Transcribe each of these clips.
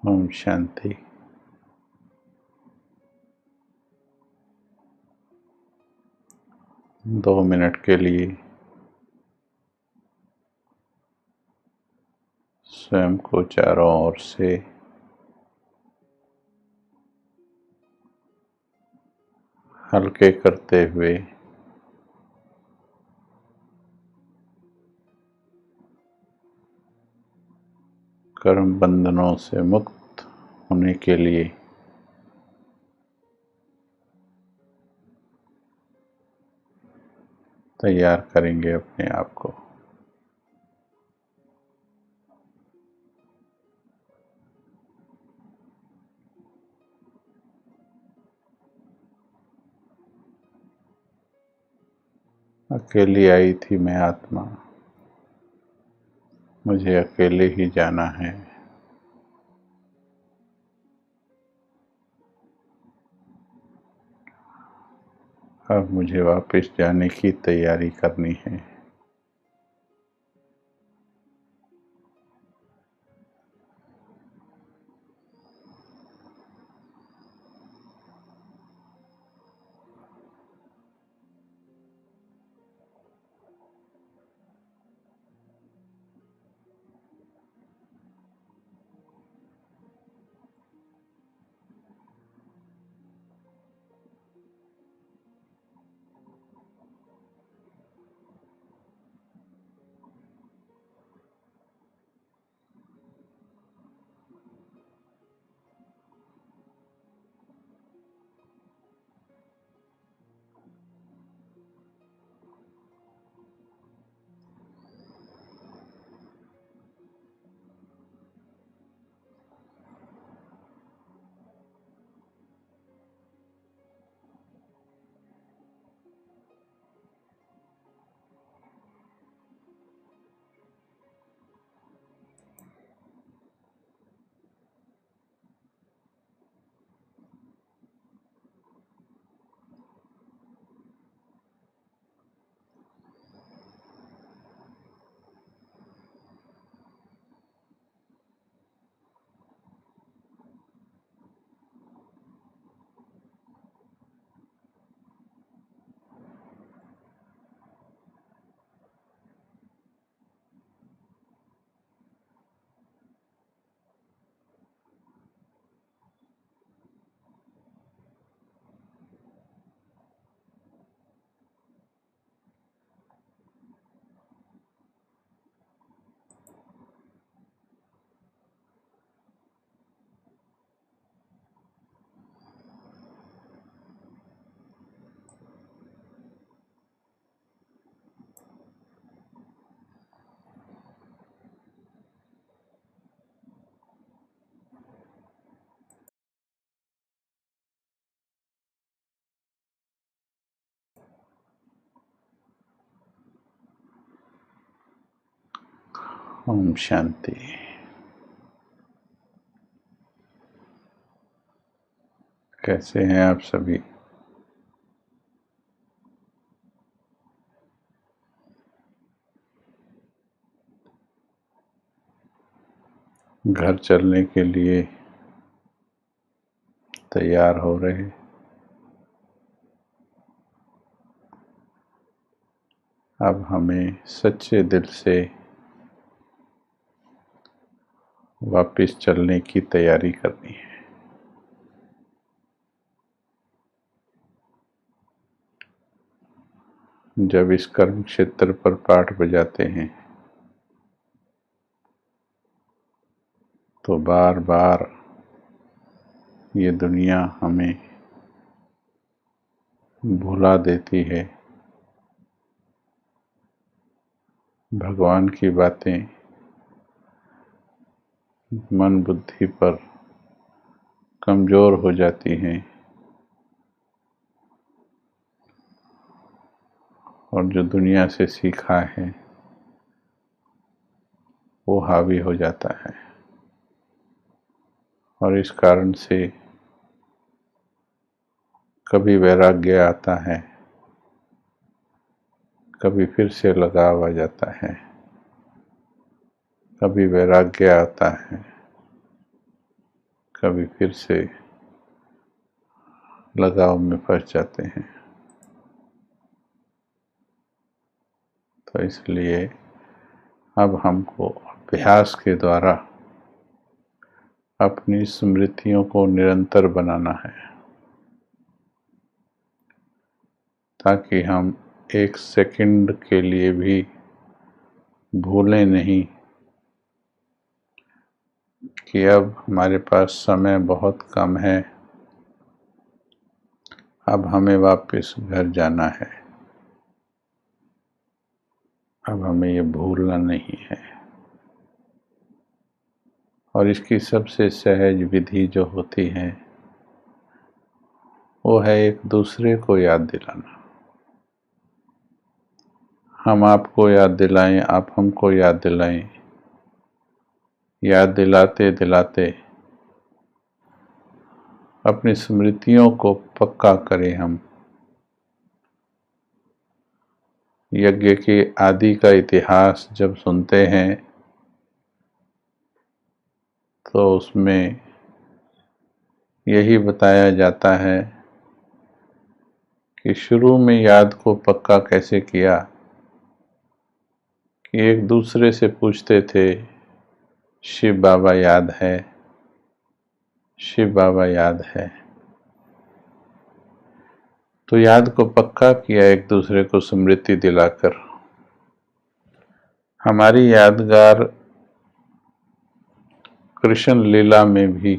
ओम शांति। दो मिनट के लिए स्वयं को चारों ओर से हल्के करते हुए कर्म बंधनों से मुक्त होने के लिए तैयार करेंगे अपने आप को। अकेली आई थी मैं आत्मा, मुझे अकेले ही जाना है। अब मुझे वापस जाने की तैयारी करनी है। ओम शांति। कैसे हैं आप सभी? घर चलने के लिए तैयार हो रहे? अब हमें सच्चे दिल से वापस चलने की तैयारी करनी है। जब इस कर्म क्षेत्र पर पाठ बजाते हैं तो बार बार ये दुनिया हमें भुला देती है। भगवान की बातें मन बुद्धि पर कमजोर हो जाती हैं और जो दुनिया से सीखा है वो हावी हो जाता है। और इस कारण से कभी वैराग्य आता है, कभी फिर से लगाव आ जाता है, कभी वैराग्य आता है कभी फिर से लगाव में फंस जाते हैं। तो इसलिए अब हमको अभ्यास के द्वारा अपनी स्मृतियों को निरंतर बनाना है, ताकि हम एक सेकंड के लिए भी भूलें नहीं कि अब हमारे पास समय बहुत कम है, अब हमें वापस घर जाना है। अब हमें ये भूलना नहीं है। और इसकी सबसे सहज विधि जो होती है वो है एक दूसरे को याद दिलाना। हम आपको याद दिलाएं, आप हमको याद दिलाएं। याद दिलाते दिलाते अपनी स्मृतियों को पक्का करें। हम यज्ञ के आदि का इतिहास जब सुनते हैं तो उसमें यही बताया जाता है कि शुरू में याद को पक्का कैसे किया कि एक दूसरे से पूछते थे, शिव बाबा याद है, शिव बाबा याद है। तो याद को पक्का किया एक दूसरे को स्मृति दिलाकर। हमारी यादगार कृष्ण लीला में भी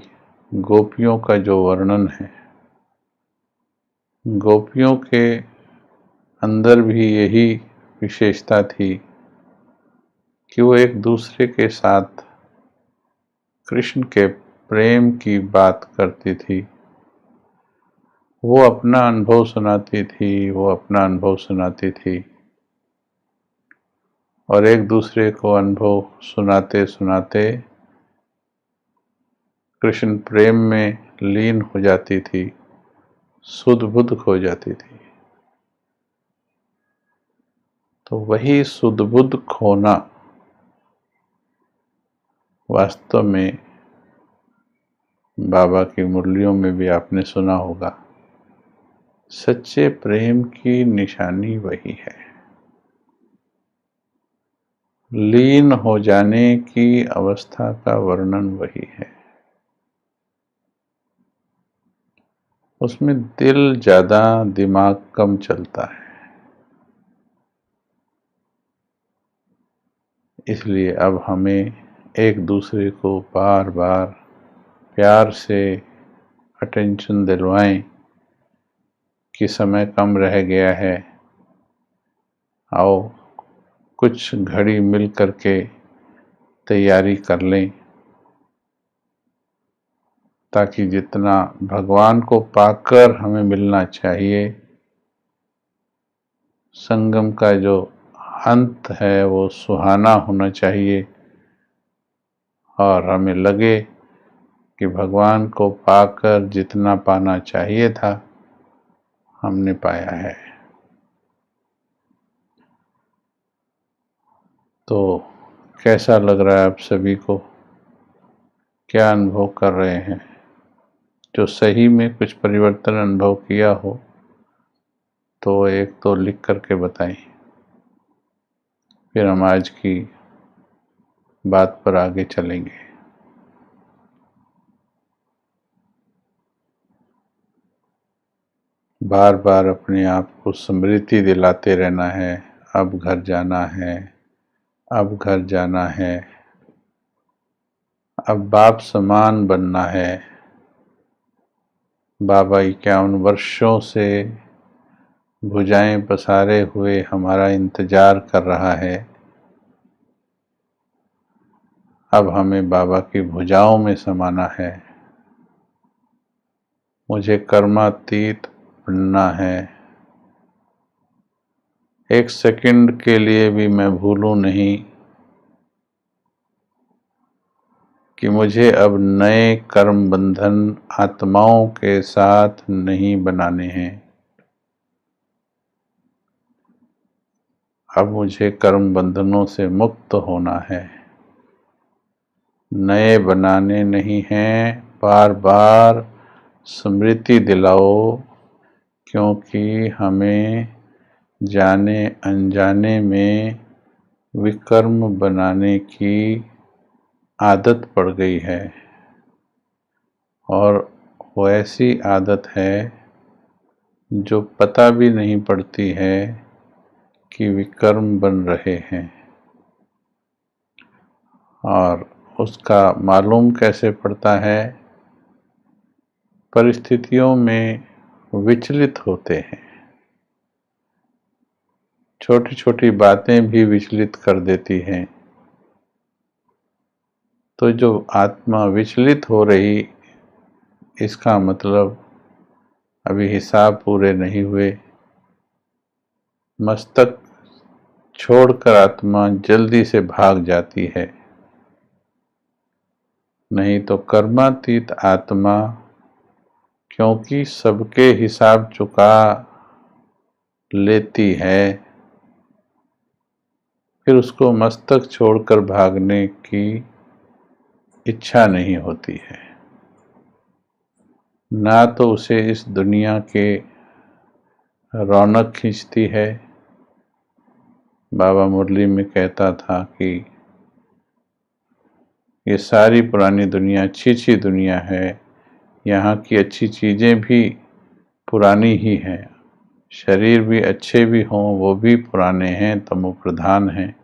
गोपियों का जो वर्णन है, गोपियों के अंदर भी यही विशेषता थी कि वो एक दूसरे के साथ कृष्ण के प्रेम की बात करती थी। वो अपना अनुभव सुनाती थी, वो अपना अनुभव सुनाती थी, और एक दूसरे को अनुभव सुनाते सुनाते कृष्ण प्रेम में लीन हो जाती थी, सुध बुध खो जाती थी। तो वही सुध बुध खोना वास्तव में बाबा की मुरलियों में भी आपने सुना होगा, सच्चे प्रेम की निशानी वही है। लीन हो जाने की अवस्था का वर्णन वही है। उसमें दिल ज्यादा, दिमाग कम चलता है। इसलिए अब हमें एक दूसरे को बार बार प्यार से अटेंशन दिलवाएं कि समय कम रह गया है, आओ कुछ घड़ी मिल करके तैयारी कर लें, ताकि जितना भगवान को पाकर हमें मिलना चाहिए, संगम का जो अंत है वो सुहाना होना चाहिए, और हमें लगे कि भगवान को पाकर जितना पाना चाहिए था हमने पाया है। तो कैसा लग रहा है आप सभी को? क्या अनुभव कर रहे हैं? जो सही में कुछ परिवर्तन अनुभव किया हो तो एक तो लिख करके बताएं, फिर हम आज की बात पर आगे चलेंगे। बार बार अपने आप को स्मृति दिलाते रहना है, अब घर जाना है, अब घर जाना है, अब बाप समान बनना है। बाबा 51 वर्षों से भुजाएं पसारे हुए हमारा इंतजार कर रहा है। अब हमें बाबा की भुजाओं में समाना है। मुझे कर्मातीत बनना है। एक सेकंड के लिए भी मैं भूलूं नहीं कि मुझे अब नए कर्म बंधन आत्माओं के साथ नहीं बनाने हैं। अब मुझे कर्म बंधनों से मुक्त होना है, नए बनाने नहीं हैं, बार बार स्मृति दिलाओ, क्योंकि हमें जाने अनजाने में विकर्म बनाने की आदत पड़ गई है, और वो ऐसी आदत है जो पता भी नहीं पड़ती है कि विकर्म बन रहे हैं। और उसका मालूम कैसे पड़ता है? परिस्थितियों में विचलित होते हैं, छोटी छोटी बातें भी विचलित कर देती हैं। तो जो आत्मा विचलित हो रही, इसका मतलब अभी हिसाब पूरे नहीं हुए। मस्तक छोड़कर आत्मा जल्दी से भाग जाती है, नहीं तो कर्मातीत आत्मा क्योंकि सबके हिसाब चुका लेती है, फिर उसको मस्तक छोड़कर भागने की इच्छा नहीं होती है। ना तो उसे इस दुनिया के रौनक खींचती है। बाबा मुरली में कहता था कि ये सारी पुरानी दुनिया अच्छी दुनिया है, यहाँ की अच्छी चीज़ें भी पुरानी ही हैं, शरीर भी अच्छे भी हों वो भी पुराने हैं, तमो प्रधान हैं।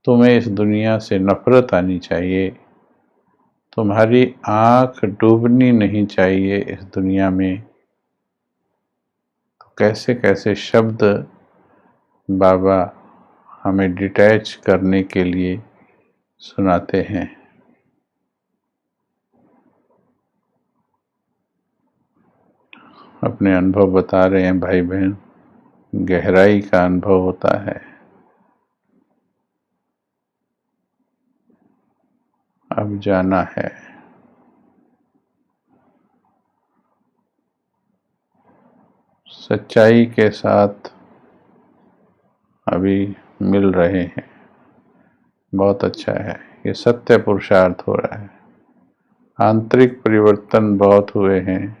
तुम्हें इस दुनिया से नफरत आनी चाहिए, तुम्हारी आँख डूबनी नहीं चाहिए इस दुनिया में। तो कैसे कैसे शब्द बाबा हमें डिटैच करने के लिए सुनाते हैं। अपने अनुभव बता रहे हैं भाई बहन, गहराई का अनुभव होता है। अब जाना है। सच्चाई के साथ अभी मिल रहे हैं, बहुत अच्छा है। ये सत्य पुरुषार्थ हो रहा है, आंतरिक परिवर्तन बहुत हुए हैं,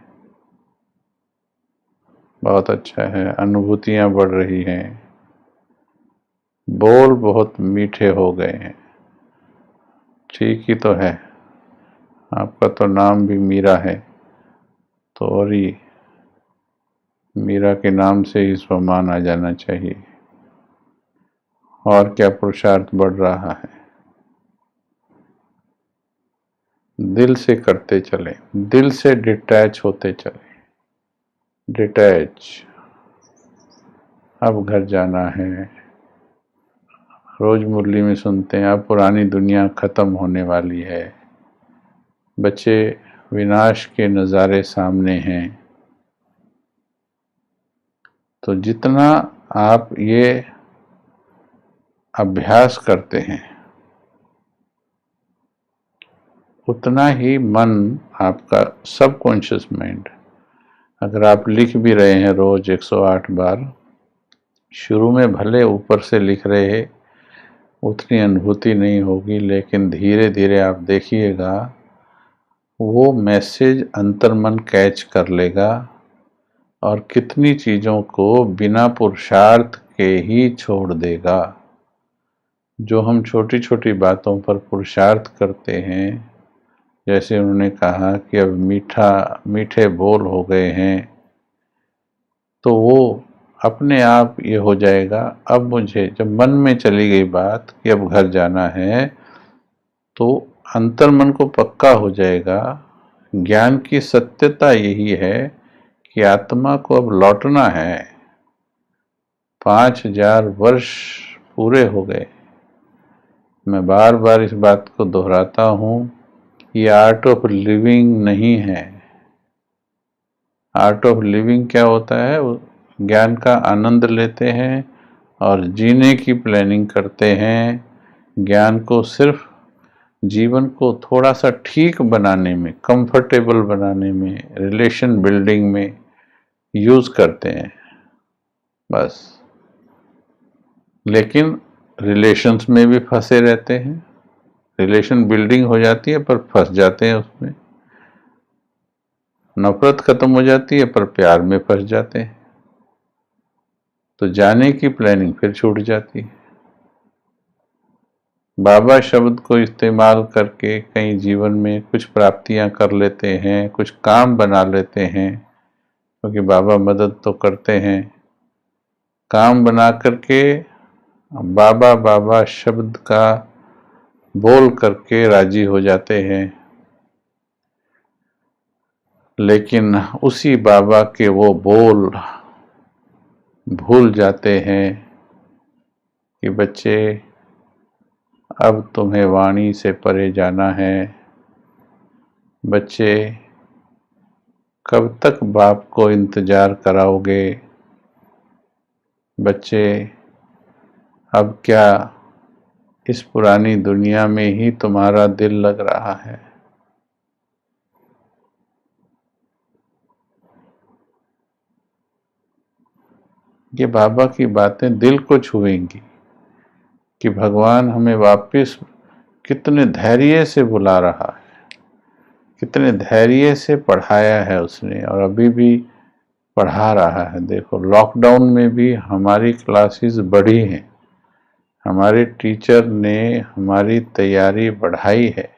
बहुत अच्छा है। अनुभूतियां बढ़ रही हैं, बोल बहुत मीठे हो गए हैं। ठीक ही तो है, आपका तो नाम भी मीरा है, तो और ही मीरा के नाम से ही सम्मान आ जाना चाहिए। और क्या पुरुषार्थ बढ़ रहा है। दिल से करते चले, दिल से डिटैच होते चले। डिटैच। अब घर जाना है। रोज मुरली में सुनते हैं अब पुरानी दुनिया खत्म होने वाली है, बच्चे विनाश के नज़ारे सामने हैं। तो जितना आप ये अभ्यास करते हैं उतना ही मन आपका सबकॉन्शियस माइंड, अगर आप लिख भी रहे हैं रोज 108 बार, शुरू में भले ऊपर से लिख रहे उतनी अनुभूति नहीं होगी, लेकिन धीरे धीरे आप देखिएगा वो मैसेज अंतर्मन कैच कर लेगा और कितनी चीज़ों को बिना पुरुषार्थ के ही छोड़ देगा। जो हम छोटी छोटी बातों पर पुरुषार्थ करते हैं, जैसे उन्होंने कहा कि अब मीठे बोल हो गए हैं, तो वो अपने आप ये हो जाएगा। अब मुझे जब मन में चली गई बात कि अब घर जाना है, तो अंतर्मन को पक्का हो जाएगा। ज्ञान की सत्यता यही है कि आत्मा को अब लौटना है। 5000 वर्ष पूरे हो गए। मैं बार बार इस बात को दोहराता हूँ, ये आर्ट ऑफ लिविंग नहीं है। आर्ट ऑफ लिविंग क्या होता है? ज्ञान का आनंद लेते हैं और जीने की प्लानिंग करते हैं। ज्ञान को सिर्फ जीवन को थोड़ा सा ठीक बनाने में, कंफर्टेबल बनाने में, रिलेशन बिल्डिंग में यूज करते हैं बस। लेकिन रिलेशंस में भी फंसे रहते हैं। रिलेशन बिल्डिंग हो जाती है पर फंस जाते हैं उसमें। नफरत खत्म हो जाती है पर प्यार में फंस जाते हैं, तो जाने की प्लानिंग फिर छूट जाती है। बाबा शब्द को इस्तेमाल करके कहीं जीवन में कुछ प्राप्तियां कर लेते हैं, कुछ काम बना लेते हैं, क्योंकि बाबा मदद तो करते हैं। काम बना करके बाबा बाबा शब्द का बोल करके राजी हो जाते हैं, लेकिन उसी बाबा के वो बोल भूल जाते हैं कि बच्चे अब तुम्हें वाणी से परे जाना है। बच्चे कब तक बाप को इंतजार कराओगे। बच्चे अब क्या इस पुरानी दुनिया में ही तुम्हारा दिल लग रहा है। ये बाबा की बातें दिल को छुएंगी कि भगवान हमें वापस कितने धैर्य से बुला रहा है, कितने धैर्य से पढ़ाया है उसने और अभी भी पढ़ा रहा है। देखो लॉकडाउन में भी हमारी क्लासेस बढ़ी हैं, हमारे टीचर ने हमारी तैयारी बढ़ाई है,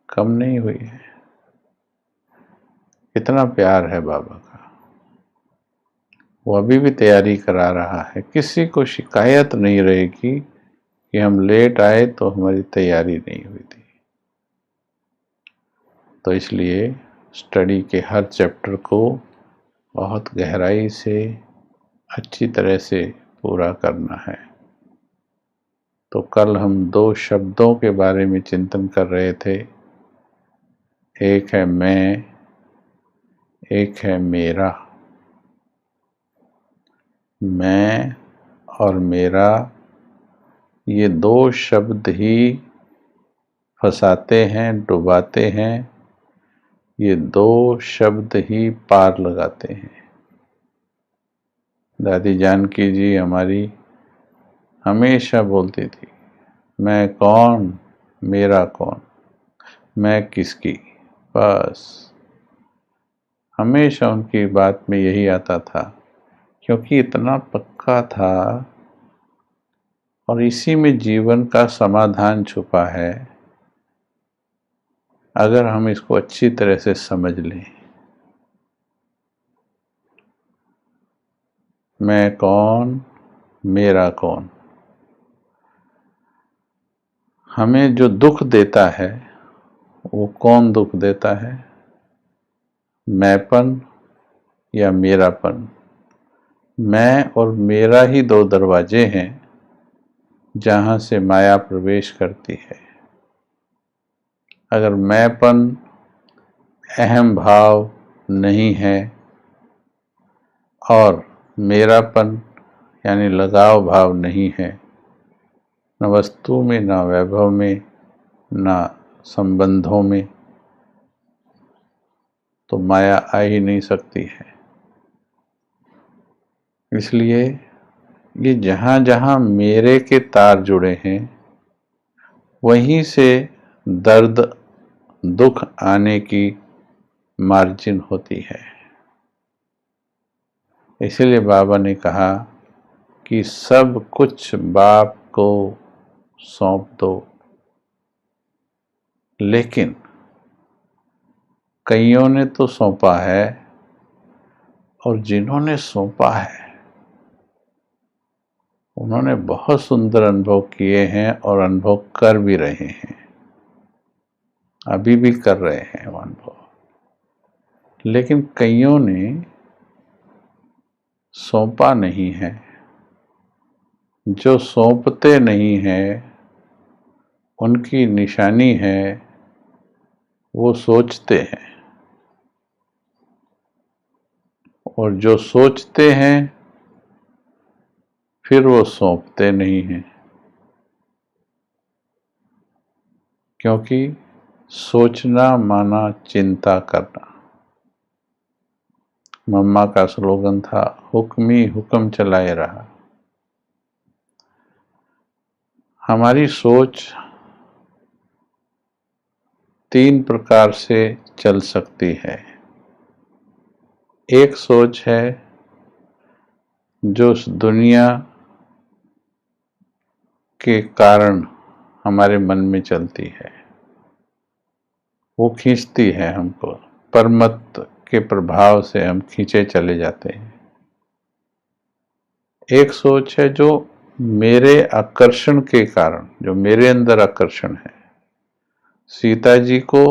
कम नहीं हुई है। कितना प्यार है बाबा का। वो अभी भी तैयारी करा रहा है, किसी को शिकायत नहीं रहेगी कि हम लेट आए तो हमारी तैयारी नहीं हुई थी। तो इसलिए स्टडी के हर चैप्टर को बहुत गहराई से अच्छी तरह से पूरा करना है। तो कल हम 2 शब्दों के बारे में चिंतन कर रहे थे, एक है मैं, एक है मेरा। मैं और मेरा ये 2 शब्द ही फंसाते हैं, डुबाते हैं। ये 2 शब्द ही पार लगाते हैं। दादी जानकी जी हमारी हमेशा बोलती थी, मैं कौन, मेरा कौन, मैं किसकी। बस हमेशा उनकी बात में यही आता था, क्योंकि इतना पक्का था और इसी में जीवन का समाधान छुपा है, अगर हम इसको अच्छी तरह से समझ लें। मैं कौन, मेरा कौन। हमें जो दुख देता है वो कौन दुख देता है, मैंपन या मेरापन। मैं और मेरा ही 2 दरवाजे हैं जहां से माया प्रवेश करती है। अगर मैंपन, अहम भाव नहीं है और मेरापन यानी लगाव भाव नहीं है, न वस्तु में, न वैभव में, न संबंधों में, तो माया आ ही नहीं सकती है। इसलिए ये जहाँ जहाँ मेरे के तार जुड़े हैं, वहीं से दर्द, दुख आने की मार्जिन होती है। इसीलिए बाबा ने कहा कि सब कुछ बाप को सौंप दो। लेकिन कईयों ने तो सौंपा है और जिन्होंने सौंपा है उन्होंने बहुत सुंदर अनुभव किए हैं और अनुभव कर भी रहे हैं, अभी भी कर रहे हैं वो अनुभव। लेकिन कईयों ने सौंपा नहीं है। जो सौंपते नहीं हैं उनकी निशानी है वो सोचते हैं, और जो सोचते हैं फिर वो सौंपते नहीं हैं, क्योंकि सोचना माना चिंता करना। मम्मा का स्लोगन था, हुक्म ही हुक्म चलाए रहा। हमारी सोच 3 प्रकार से चल सकती है। एक सोच है जो उस दुनिया के कारण हमारे मन में चलती है, वो खींचती है हमको, परमत के प्रभाव से हम खींचे चले जाते हैं। एक सोच है जो मेरे आकर्षण के कारण, जो मेरे अंदर आकर्षण है। सीता जी को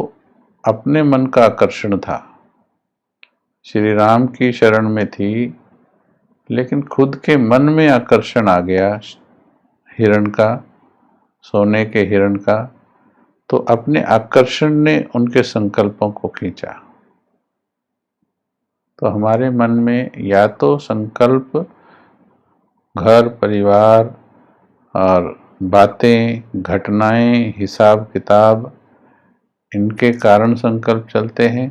अपने मन का आकर्षण था, श्री राम की शरण में थी, लेकिन खुद के मन में आकर्षण आ गया हिरण का, सोने के हिरण का, तो अपने आकर्षण ने उनके संकल्पों को खींचा। तो हमारे मन में या तो संकल्प घर परिवार और बातें, घटनाएं, हिसाब किताब, इनके कारण संकल्प चलते हैं,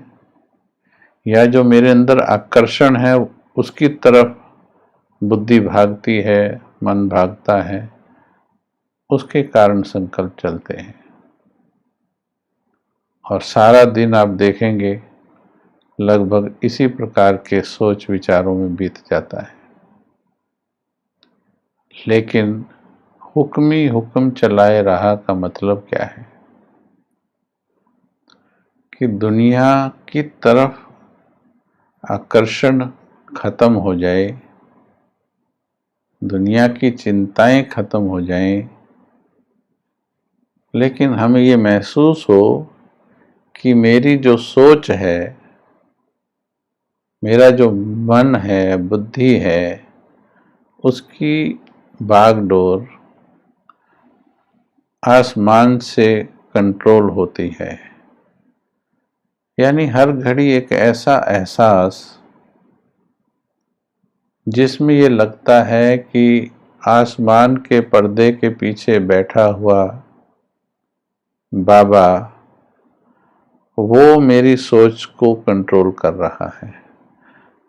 या जो मेरे अंदर आकर्षण है उसकी तरफ बुद्धि भागती है, मन भागता है, उसके कारण संकल्प चलते हैं। और सारा दिन आप देखेंगे लगभग इसी प्रकार के सोच विचारों में बीत जाता है। लेकिन हुक्मी हुक्म चलाए रहा का मतलब क्या है? कि दुनिया की तरफ आकर्षण खत्म हो जाए, दुनिया की चिंताएं खत्म हो जाएं, लेकिन हमें ये महसूस हो कि मेरी जो सोच है, मेरा जो मन है, बुद्धि है, उसकी बागडोर आसमान से कंट्रोल होती है। यानी हर घड़ी एक ऐसा एहसास जिसमें ये लगता है कि आसमान के पर्दे के पीछे बैठा हुआ बाबा वो मेरी सोच को कंट्रोल कर रहा है,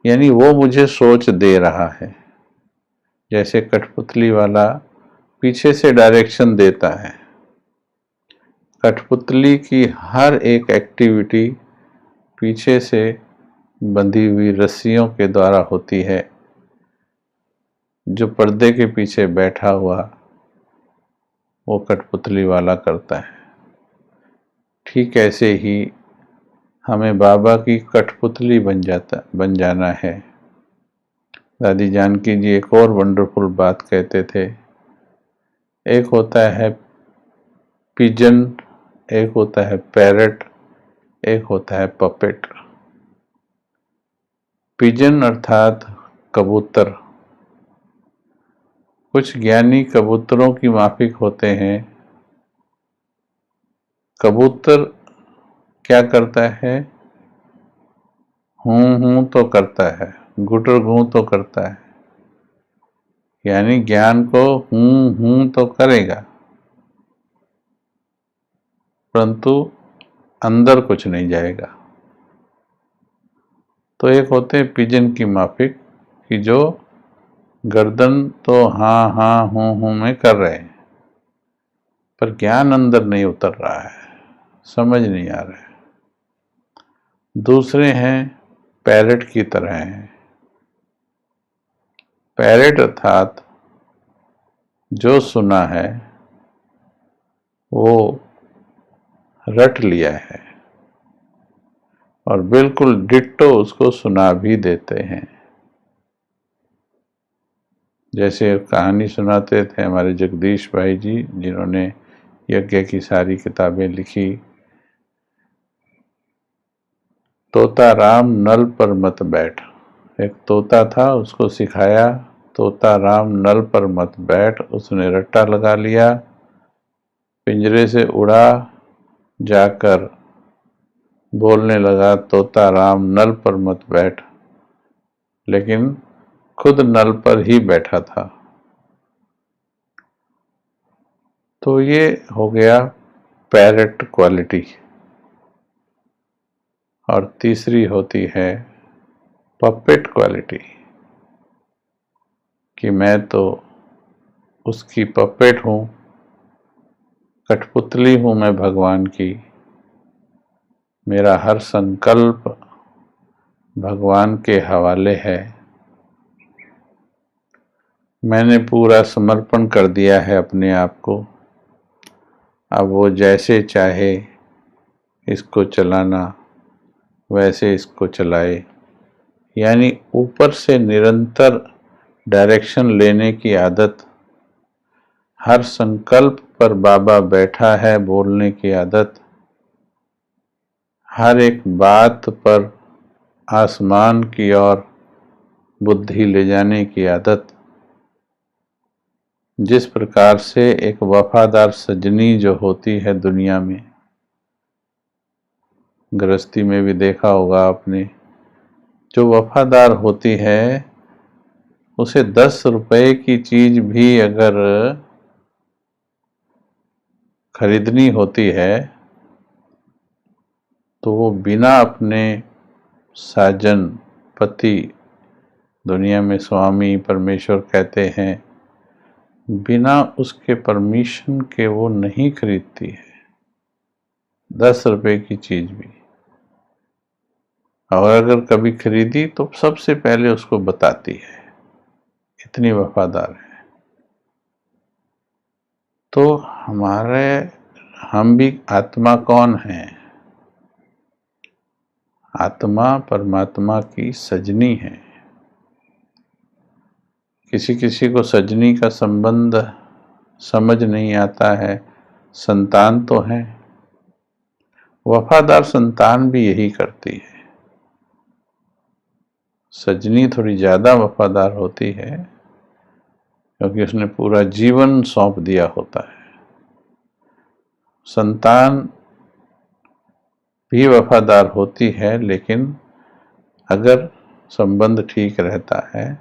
यानी वो मुझे सोच दे रहा है। जैसे कठपुतली वाला पीछे से डायरेक्शन देता है, कठपुतली की हर एक एक्टिविटी पीछे से बंधी हुई रस्सियों के द्वारा होती है, जो पर्दे के पीछे बैठा हुआ वो कठपुतली वाला करता है। ठीक ऐसे ही हमें बाबा की कठपुतली बन जाना है। दादी जानकी जी एक और वंडरफुल बात कहते थे, एक होता है पिजन, एक होता है पैरट, एक होता है पपेट। पिजन अर्थात कबूतर। कुछ ज्ञानी कबूतरों की माफिक होते हैं। कबूतर क्या करता है? हूं तो करता है, गुटर घूं तो करता है, यानी ज्ञान को हूं तो करेगा, परंतु अंदर कुछ नहीं जाएगा। तो एक होते हैं पिजन की माफिक कि जो गर्दन तो हाँ हूं में कर रहे हैं, पर ज्ञान अंदर नहीं उतर रहा है, समझ नहीं आ रहा है। दूसरे हैं पैरट की तरह हैं। पैरट अर्थात जो सुना है वो रट लिया है और बिल्कुल डिट्टो उसको सुना भी देते हैं। जैसे कहानी सुनाते थे हमारे जगदीश भाई जी, जिन्होंने यज्ञ की सारी किताबें लिखी। तोता राम नल पर मत बैठ। एक तोता था, उसको सिखाया तोता राम नल पर मत बैठ। उसने रट्टा लगा लिया, पिंजरे से उड़ा, जाकर बोलने लगा तोता राम नल पर मत बैठ, लेकिन खुद नल पर ही बैठा था। तो ये हो गया पैरट क्वालिटी। और तीसरी होती है पपेट क्वालिटी, कि मैं तो उसकी पपेट हूँ, कठपुतली हूँ मैं भगवान की। मेरा हर संकल्प भगवान के हवाले है। मैंने पूरा समर्पण कर दिया है अपने आप को। अब वो जैसे चाहे इसको चलाना वैसे इसको चलाए, यानी ऊपर से निरंतर डायरेक्शन लेने की आदत, हर संकल्प पर बाबा बैठा है बोलने की आदत, हर एक बात पर आसमान की ओर बुद्धि ले जाने की आदत। जिस प्रकार से एक वफादार सजनी जो होती है दुनिया में, गृहस्थी में भी देखा होगा आपने, जो वफादार होती है उसे 10 रुपए की चीज भी अगर खरीदनी होती है तो वो बिना अपने साजन पति, दुनिया में स्वामी परमेश्वर कहते हैं, बिना उसके परमिशन के वो नहीं खरीदती है 10 रुपए की चीज भी। और अगर कभी खरीदी तो सबसे पहले उसको बताती है, इतनी वफादार है। तो हम भी आत्मा कौन है? आत्मा परमात्मा की सजनी है। किसी किसी को सजनी का संबंध समझ नहीं आता है। संतान तो है, वफादार संतान भी यही करती है। सजनी थोड़ी ज्यादा वफादार होती है क्योंकि उसने पूरा जीवन सौंप दिया होता है। संतान भी वफादार होती है, लेकिन अगर संबंध ठीक रहता है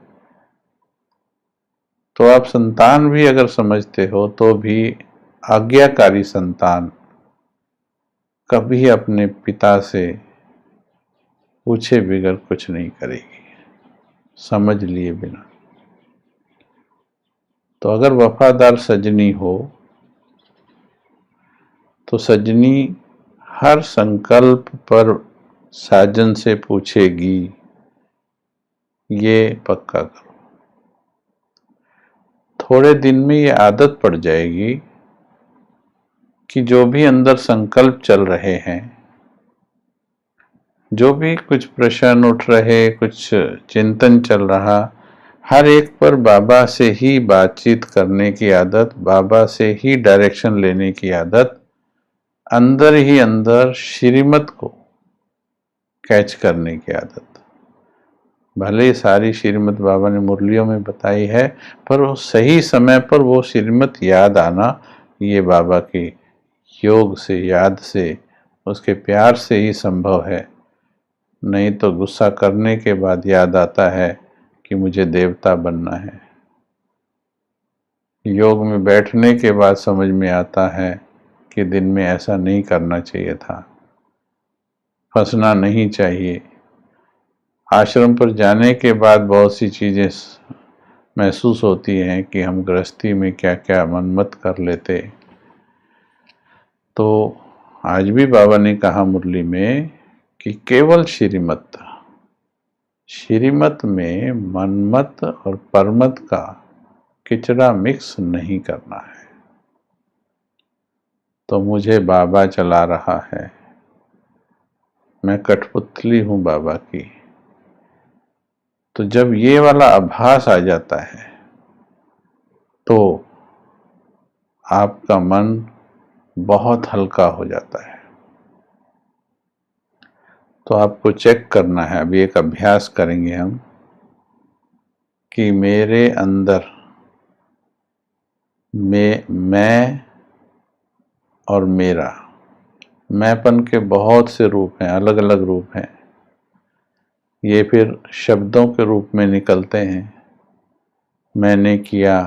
तो आप संतान भी अगर समझते हो तो भी आज्ञाकारी संतान कभी अपने पिता से पूछे बगैर कुछ नहीं करेगी, समझ लिए बिना। तो अगर वफादार सजनी हो तो सजनी हर संकल्प पर साजन से पूछेगी, ये पक्का करो। थोड़े दिन में ये आदत पड़ जाएगी कि जो भी अंदर संकल्प चल रहे हैं, जो भी कुछ प्रश्न उठ रहे, कुछ चिंतन चल रहा, हर एक पर बाबा से ही बातचीत करने की आदत, बाबा से ही डायरेक्शन लेने की आदत, अंदर ही अंदर श्रीमत को कैच करने की आदत। भले ही सारी श्रीमत बाबा ने मुरलियों में बताई है, पर वो सही समय पर वो श्रीमत याद आना, ये बाबा के योग से, याद से, उसके प्यार से ही संभव है। नहीं तो गुस्सा करने के बाद याद आता है कि मुझे देवता बनना है। योग में बैठने के बाद समझ में आता है कि दिन में ऐसा नहीं करना चाहिए था, फंसना नहीं चाहिए। आश्रम पर जाने के बाद बहुत सी चीज़ें महसूस होती हैं कि हम गृहस्थी में क्या क्या मनमत कर लेते। तो आज भी बाबा ने कहा मुरली में कि केवल श्रीमत में मनमत और परमत का किचड़ा मिक्स नहीं करना है। तो मुझे बाबा चला रहा है, मैं कठपुतली हूं बाबा की। तो जब ये वाला आभास आ जाता है तो आपका मन बहुत हल्का हो जाता है। तो आपको चेक करना है, अभी एक अभ्यास करेंगे हम कि मेरे अंदर मैं और मेरा, मैंपन के बहुत से रूप हैं, अलग अलग रूप हैं। ये फिर शब्दों के रूप में निकलते हैं। मैंने किया,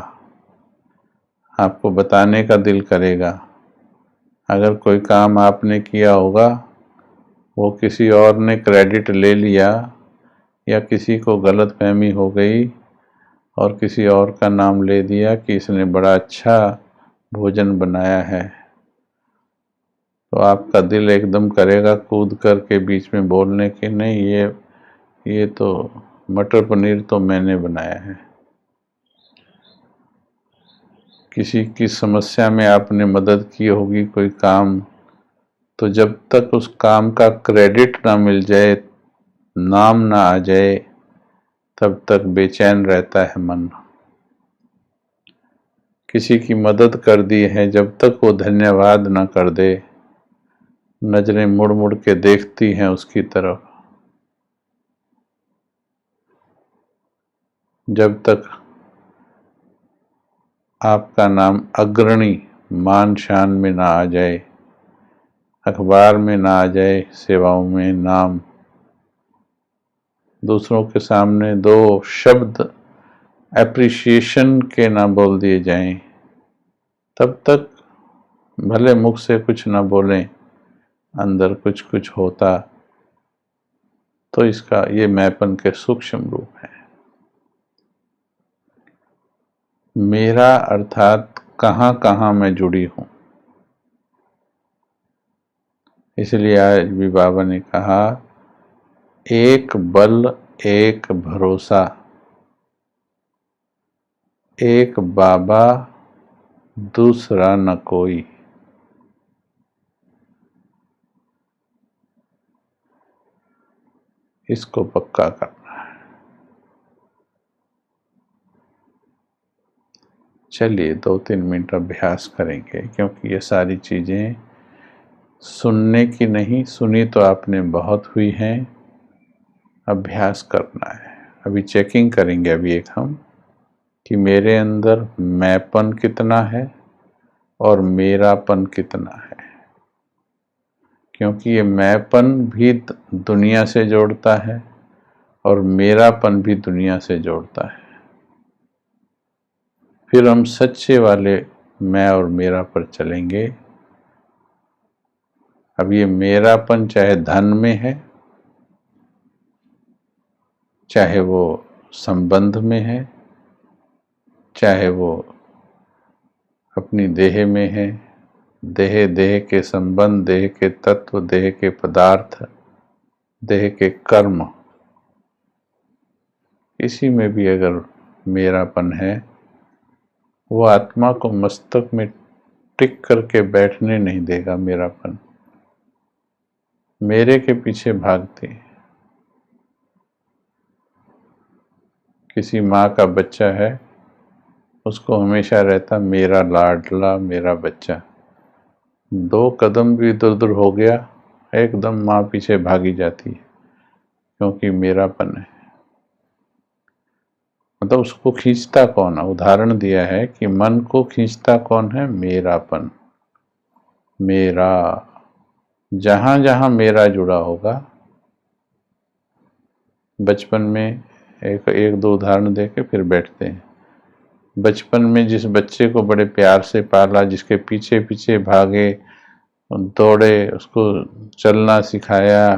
आपको बताने का दिल करेगा। अगर कोई काम आपने किया होगा, वो किसी और ने क्रेडिट ले लिया या किसी को गलतफहमी हो गई और किसी और का नाम ले दिया कि इसने बड़ा अच्छा भोजन बनाया है, तो आपका दिल एकदम करेगा कूद कर के बीच में बोलने के, नहीं, ये तो मटर पनीर तो मैंने बनाया है। किसी की समस्या में आपने मदद की होगी कोई काम, तो जब तक उस काम का क्रेडिट ना मिल जाए, नाम ना आ जाए, तब तक बेचैन रहता है मन। किसी की मदद कर दी है, जब तक वो धन्यवाद ना कर दे, नजरें मुड़ मुड़ के देखती हैं उसकी तरफ। जब तक आपका नाम अग्रणी मान शान में ना आ जाए, अखबार में ना आ जाए, सेवाओं में नाम, दूसरों के सामने दो शब्द एप्रिसिएशन के ना बोल दिए जाएं, तब तक भले मुख से कुछ ना बोलें, अंदर कुछ कुछ होता। तो इसका ये मैंपन के सूक्ष्म रूप है। मेरा अर्थात कहाँ कहाँ मैं जुड़ी हूँ। इसलिए आज भी बाबा ने कहा, एक बल एक भरोसा, एक बाबा दूसरा न कोई। इसको पक्का करना है। चलिए 2-3 मिनट अभ्यास करेंगे, क्योंकि ये सारी चीज़ें सुनने की नहीं, सुनी तो आपने बहुत हुई हैं, अभ्यास करना है। अभी चेकिंग करेंगे अभी एक हम, कि मेरे अंदर मैंपन कितना है और मेरापन कितना है। क्योंकि ये मैंपन भी दुनिया से जोड़ता है और मेरापन भी दुनिया से जोड़ता है। फिर हम सच्चे वाले मैं और मेरा पर चलेंगे। अब ये मेरापन चाहे धन में है, चाहे वो संबंध में है, चाहे वो अपनी देह में है, देह देह के संबंध, देह के तत्व, देह के पदार्थ, देह के कर्म, इसी में भी अगर मेरापन है, वो आत्मा को मस्तक में टिक करके बैठने नहीं देगा। मेरापन मेरे के पीछे भागते। किसी माँ का बच्चा है, उसको हमेशा रहता मेरा लाडला मेरा बच्चा। 2 कदम भी इधर उधर हो गया, एकदम माँ पीछे भागी जाती है, क्योंकि मेरापन है। मतलब उसको खींचता कौन है? उदाहरण दिया है कि मन को खींचता कौन है? मेरापन। मेरा, जहां जहां मेरा जुड़ा होगा। बचपन में एक दो उदाहरण देके फिर बैठते हैं। बचपन में जिस बच्चे को बड़े प्यार से पाला, जिसके पीछे पीछे भागे, दौड़े, उसको चलना सिखाया,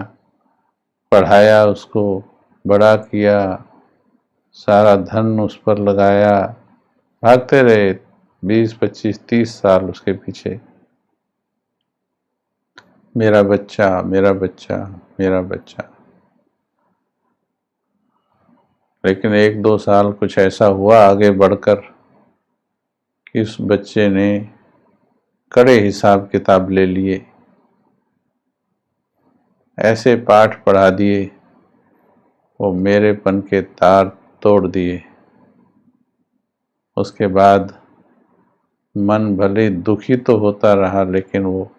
पढ़ाया, उसको बड़ा किया, सारा धन उस पर लगाया, भागते रहे 20, 25, 30 साल उसके पीछे, मेरा बच्चा मेरा बच्चा मेरा बच्चा। लेकिन 1-2 साल कुछ ऐसा हुआ आगे बढ़कर कि उस बच्चे ने कड़े हिसाब किताब ले लिए, ऐसे पाठ पढ़ा दिए, वो मेरेपन के तार तोड़ दिए। उसके बाद मन भले दुखी तो होता रहा, लेकिन वो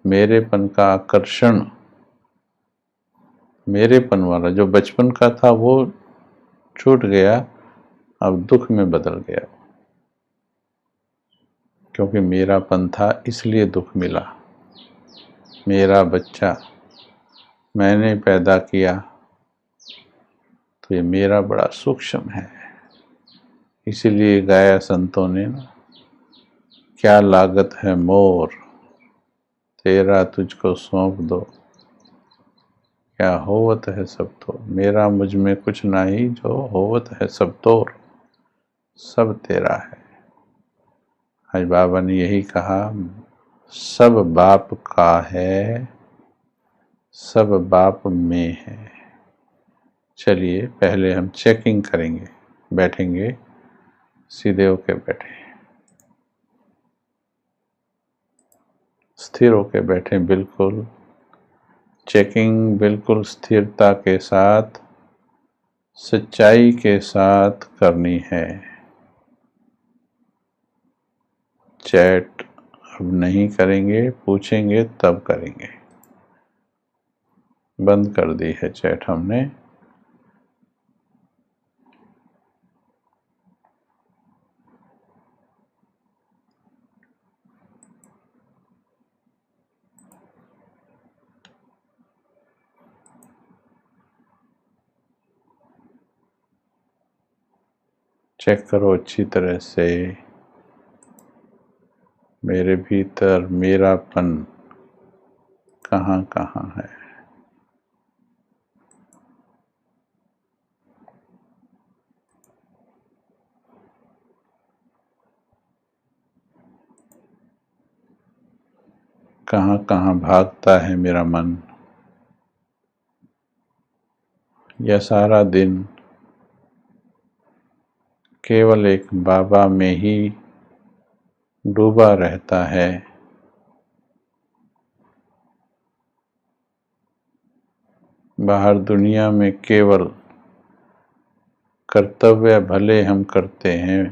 मेरेपन का आकर्षण, मेरेपन वाला जो बचपन का था वो छूट गया, अब दुख में बदल गया। क्योंकि मेरापन था, इसलिए दुख मिला। मेरा बच्चा मैंने पैदा किया, तो ये मेरा बड़ा सूक्ष्म है। इसीलिए गाया संतों ने ना, क्या लागत है मोर, तेरा तुझको सौंप दो, क्या होवत है सब तो, मेरा मुझ में कुछ नहीं, जो होवत है सब तोर, सब तेरा है। आज बाबा ने यही कहा, सब बाप का है, सब बाप में है। चलिए पहले हम चेकिंग करेंगे। बैठेंगे, सीधे होके बैठे, स्थिर होके बैठे, बिल्कुल चेकिंग बिल्कुल स्थिरता के साथ, सच्चाई के साथ करनी है। चैट अब नहीं करेंगे, पूछेंगे तब करेंगे। बंद कर दी है चैट हमने। चेक करो अच्छी तरह से, मेरे भीतर मेरापन कहाँ कहाँ है। कहाँ कहाँ भागता है मेरा मन। यह सारा दिन केवल एक बाबा में ही डूबा रहता है। बाहर दुनिया में केवल कर्तव्य भले हम करते हैं,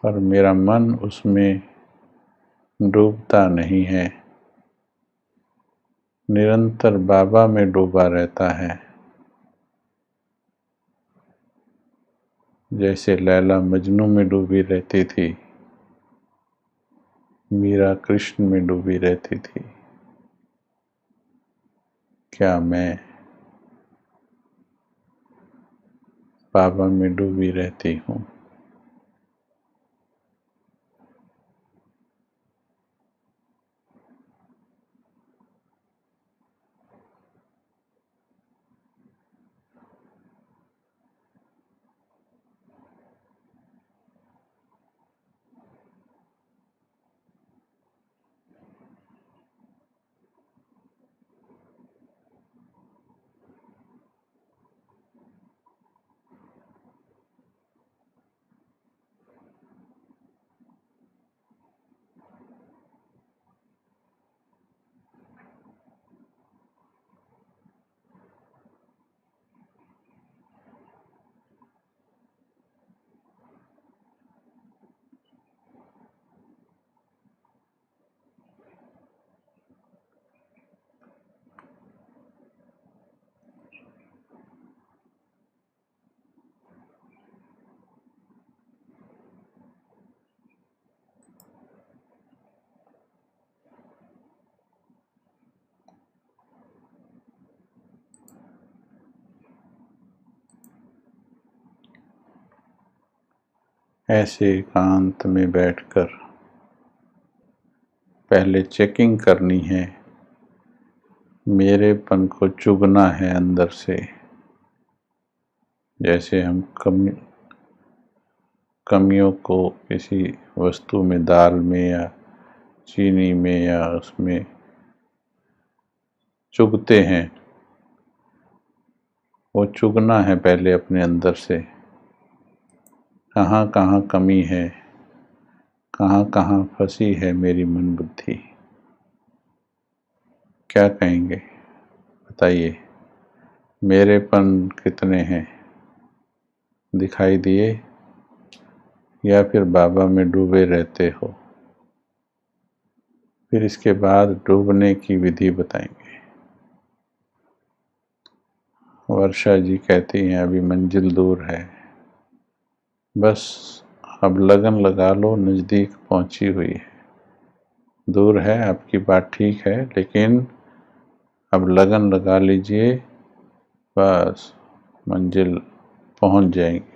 पर मेरा मन उसमें डूबता नहीं है, निरंतर बाबा में डूबा रहता है। जैसे लैला मजनू में डूबी रहती थी, मीरा कृष्ण में डूबी रहती थी। क्या मैं बाबा में डूबी रहती हूँ? ऐसे एकांत में बैठकर पहले चेकिंग करनी है, मेरेपन को चुगना है अंदर से। जैसे हम कमियों को किसी वस्तु में, दाल में या चीनी में या उसमें चुगते हैं, वो चुगना है पहले अपने अंदर से। कहाँ कहाँ कमी है, कहाँ कहाँ फंसी है मेरी मन बुद्धि। क्या कहेंगे बताइए? मेरेपन कितने हैं, दिखाई दिए? या फिर बाबा में डूबे रहते हो? फिर इसके बाद डूबने की विधि बताएंगे। वर्षा जी कहती हैं अभी मंजिल दूर है, बस अब लगन लगा लो, नज़दीक पहुंची हुई है। दूर है आपकी बात ठीक है, लेकिन अब लगन लगा लीजिए, बस मंजिल पहुंच जाएंगे।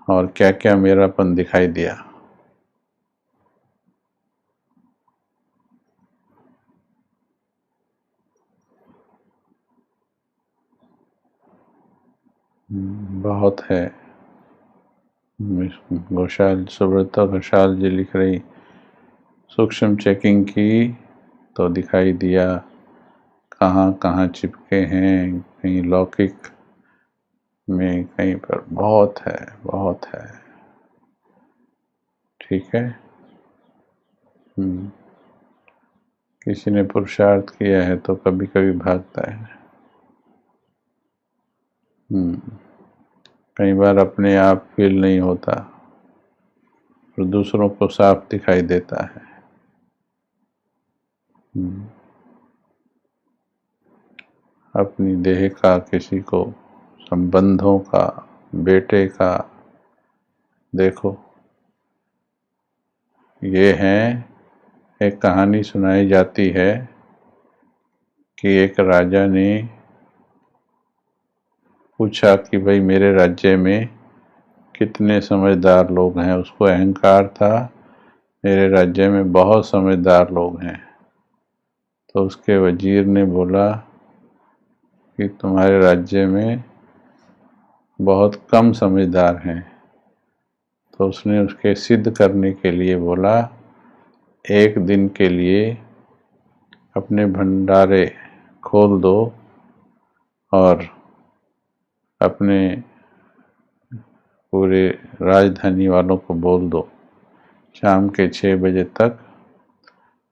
और क्या क्या मेरापन दिखाई दिया? बहुत है। सुब्रता घोषाल जी लिख रही, सूक्ष्म चेकिंग की तो दिखाई दिया, कहाँ कहाँ चिपके हैं, कहीं लौकिक में, कहीं पर बहुत है, बहुत है। ठीक है। किसी ने पुरुषार्थ किया है तो कभी कभी भागता है। कई बार अपने आप फील नहीं होता और दूसरों को साफ दिखाई देता है। अपनी देह का, किसी को संबंधों का, बेटे का देखो। ये है, एक कहानी सुनाई जाती है कि एक राजा ने पूछा कि भाई मेरे राज्य में कितने समझदार लोग हैं। उसको अहंकार था, मेरे राज्य में बहुत समझदार लोग हैं। तो उसके वजीर ने बोला कि तुम्हारे राज्य में बहुत कम समझदार हैं। तो उसने उसके सिद्ध करने के लिए बोला, एक दिन के लिए अपने भंडारे खोल दो और अपने पूरे राजधानी वालों को बोल दो, शाम के 6 बजे तक।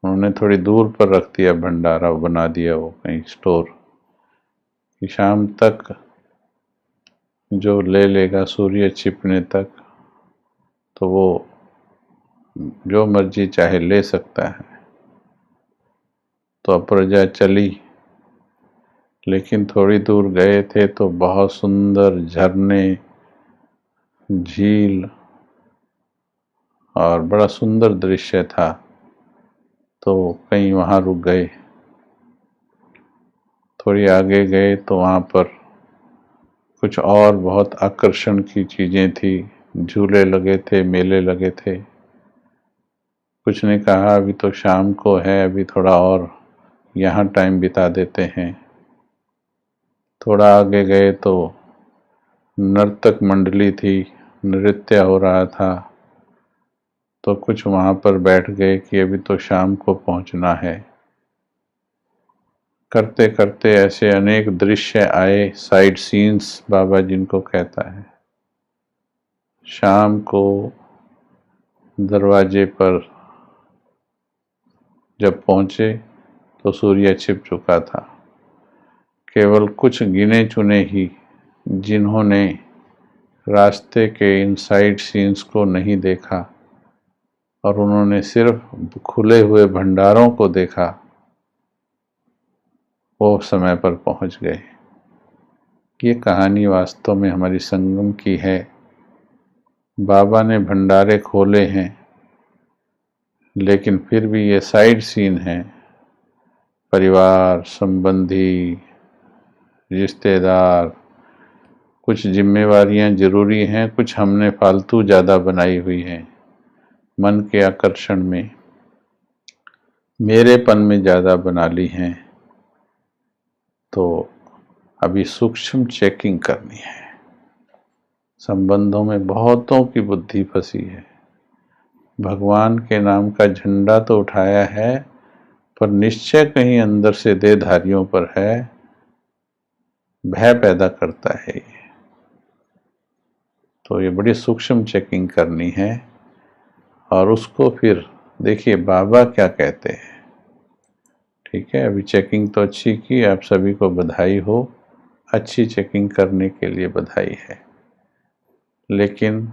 उन्होंने थोड़ी दूर पर रख दिया भंडारा, बना दिया वो कहीं स्टोर, कि शाम तक जो ले लेगा सूर्य छिपने तक, तो वो जो मर्जी चाहे ले सकता है। तो प्रजा चली, लेकिन थोड़ी दूर गए थे तो बहुत सुंदर झरने, झील और बड़ा सुंदर दृश्य था। तो कहीं वहाँ रुक गए। थोड़ी आगे गए तो वहाँ पर कुछ और बहुत आकर्षण की चीज़ें थी, झूले लगे थे, मेले लगे थे। कुछ ने कहा अभी तो शाम को है, अभी थोड़ा और यहाँ टाइम बिता देते हैं। थोड़ा आगे गए तो नर्तक मंडली थी, नृत्य हो रहा था। तो कुछ वहाँ पर बैठ गए कि अभी तो शाम को पहुँचना है। करते करते ऐसे अनेक दृश्य आए, साइड सीन्स बाबा जिनको कहता है। शाम को दरवाजे पर जब पहुँचे तो सूर्य छिप चुका था। केवल कुछ गिने चुने ही, जिन्होंने रास्ते के इन साइड सीन्स को नहीं देखा और उन्होंने सिर्फ खुले हुए भंडारों को देखा, वो समय पर पहुंच गए। ये कहानी वास्तव में हमारी संगम की है। बाबा ने भंडारे खोले हैं, लेकिन फिर भी ये साइड सीन है। परिवार, संबंधी, रिश्तेदार, कुछ जिम्मेवारियां जरूरी हैं, कुछ हमने फालतू ज़्यादा बनाई हुई हैं। मन के आकर्षण में, मेरेपन में ज़्यादा बना ली हैं। तो अभी सूक्ष्म चेकिंग करनी है। संबंधों में बहुतों की बुद्धि फंसी है। भगवान के नाम का झंडा तो उठाया है, पर निश्चय कहीं अंदर से देहधारियों पर है, भय पैदा करता है ये। तो ये बड़ी सूक्ष्म चेकिंग करनी है। और उसको फिर देखिए बाबा क्या कहते हैं। ठीक है, अभी चेकिंग तो अच्छी की, आप सभी को बधाई हो, अच्छी चेकिंग करने के लिए बधाई है। लेकिन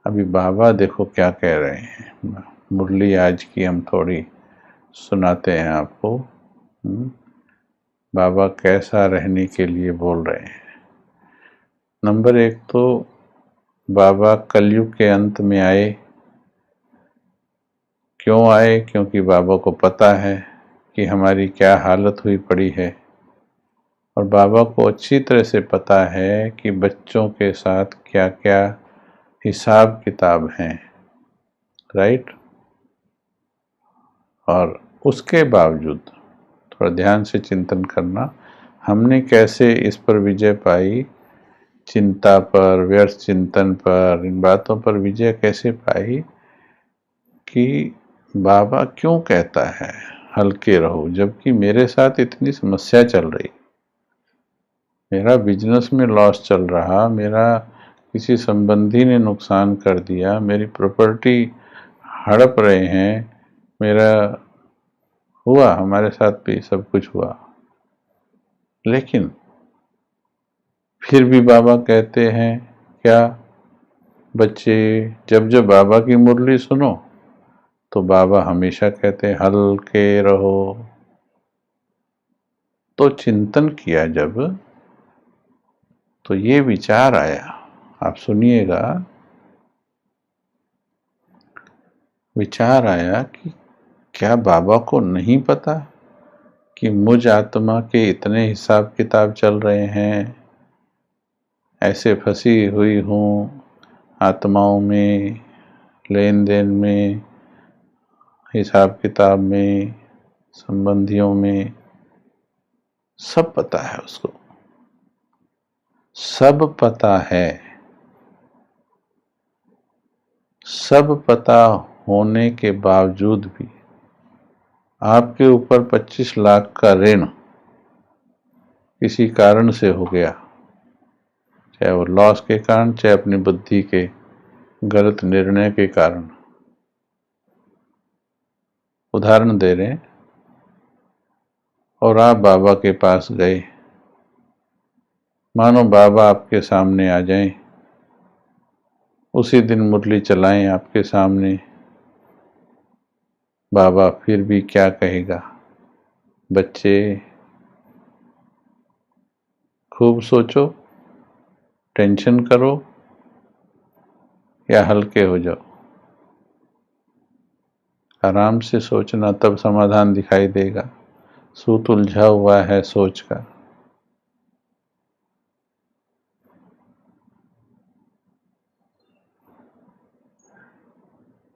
अभी बाबा देखो क्या कह रहे हैं। मुरली आज की हम थोड़ी सुनाते हैं आपको। बाबा कैसा रहने के लिए बोल रहे हैं। नंबर 1 तो बाबा कलयुग के अंत में आए। क्यों आए? क्योंकि बाबा को पता है कि हमारी क्या हालत हुई पड़ी है, और बाबा को अच्छी तरह से पता है कि बच्चों के साथ क्या क्या हिसाब किताब हैं, राइट। और उसके बावजूद थोड़ा ध्यान से चिंतन करना, हमने कैसे इस पर विजय पाई, चिंता पर, व्यर्थ चिंतन पर, इन बातों पर विजय कैसे पाई कि बाबा क्यों कहता है। हल्के रहो, जबकि मेरे साथ इतनी समस्या चल रही, मेरा बिजनेस में लॉस चल रहा, मेरा किसी संबंधी ने नुकसान कर दिया, मेरी प्रॉपर्टी हड़प रहे हैं, मेरा हुआ, हमारे साथ भी सब कुछ हुआ, लेकिन फिर भी बाबा कहते हैं क्या, बच्चे जब जब बाबा की मुरली सुनो तो बाबा हमेशा कहते हैं हल्के रहो। तो चिंतन किया जब, तो ये विचार आया, आप सुनिएगा, विचार आया कि क्या बाबा को नहीं पता कि मुझ आत्मा के इतने हिसाब किताब चल रहे हैं, ऐसे फंसी हुई हूँ आत्माओं में, लेन देन में, हिसाब किताब में, संबंधियों में, सब पता है उसको, सब पता है। सब पता होने के बावजूद भी आपके ऊपर 25 लाख का ऋण किसी कारण से हो गया, चाहे वो लॉस के कारण, चाहे अपनी बुद्धि के गलत निर्णय के कारण। उदाहरण दे रहे हैं, और आप बाबा के पास गए, मानो बाबा आपके सामने आ जाएं, उसी दिन मुरली चलाएं आपके सामने, बाबा फिर भी क्या कहेगा, बच्चे खूब सोचो, टेंशन करो या हल्के हो जाओ। आराम से सोचना, तब समाधान दिखाई देगा। सूत उलझा हुआ है सोच का।